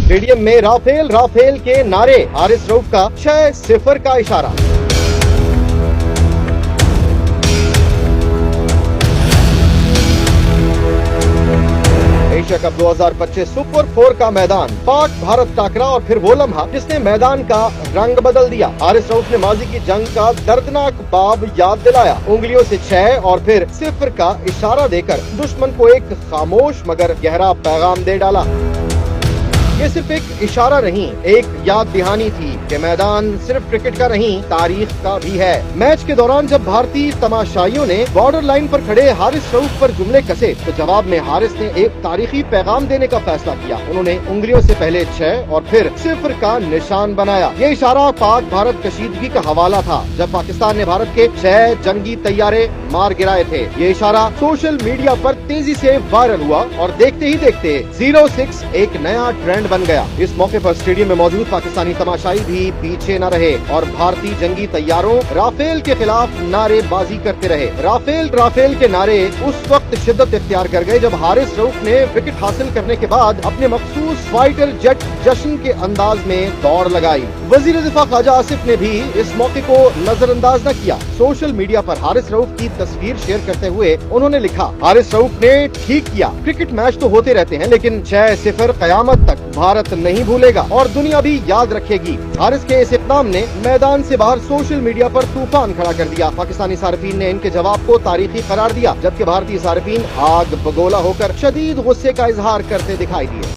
Stadium में Rafale Rafale के नारे, हारिस रऊफ का 6-0 का इशारा। एशिया कप 2025 सुपर 4 का मैदान, पाक भारत टाकरा और फिर वो लम्हा जिसने मैदान का रंग बदल दिया। हारिस रऊफ ने माजी की जंग का दर्दनाक बाब याद दिलाया। उंगलियों से 6 और फिर 0 का इशारा देकर दुश्मन को एक खामोश मगर गहरा पैगाम दे डाला। ये सिर्फ एक इशारा नहीं, एक याद दहानी थी कि मैदान सिर्फ क्रिकेट का नहीं, तारीख का भी है। मैच के दौरान जब भारतीय तमाशाइयों ने बॉर्डर लाइन पर खड़े हारिस रऊफ पर जुमले कसे, तो जवाब में हारिस ने एक तारीखी पैगाम देने का फैसला किया। उन्होंने उंगलियों से पहले 6 और फिर 0 का निशान बनाया। ये इशारा पाक भारत कशीदगी का हवाला था, जब पाकिस्तान ने भारत के 6 जंगी तैयारे मार गिराए थे। ये इशारा सोशल मीडिया पर तेजी से वायरल हुआ और देखते ही देखते 06 एक नया ट्रेंड बन गया। इस मौके पर स्टेडियम में मौजूद पाकिस्तानी तमाशाई भी पीछे न रहे और भारतीय जंगी तैयारों राफेल के खिलाफ नारेबाजी करते रहे। राफेल राफेल के नारे उस वक्त शिद्दत इख्तियार कर गए जब हारिस रऊफ ने विकेट हासिल करने के बाद अपने मखसूस फाइटर जेट जश्न के अंदाज में दौड़ लगाई। वजीर दिफा ख्वाजा आसिफ ने भी इस मौके को नजरअंदाज न किया। सोशल मीडिया पर हारिस रऊफ की तस्वीर शेयर करते हुए उन्होंने लिखा, हारिस रऊफ ने ठीक किया, क्रिकेट मैच तो होते रहते हैं लेकिन 6-0 कयामत तक भारत नहीं भूलेगा और दुनिया भी याद रखेगी। हारिस के इस इक़दाम ने मैदान से बाहर सोशल मीडिया पर तूफान खड़ा कर दिया। पाकिस्तानी सार्फिन ने इनके जवाब को तारीखी करार दिया, जबकि भारतीय सार्फिन आग बगोला होकर शदीद गुस्से का इजहार करते दिखाई दिए।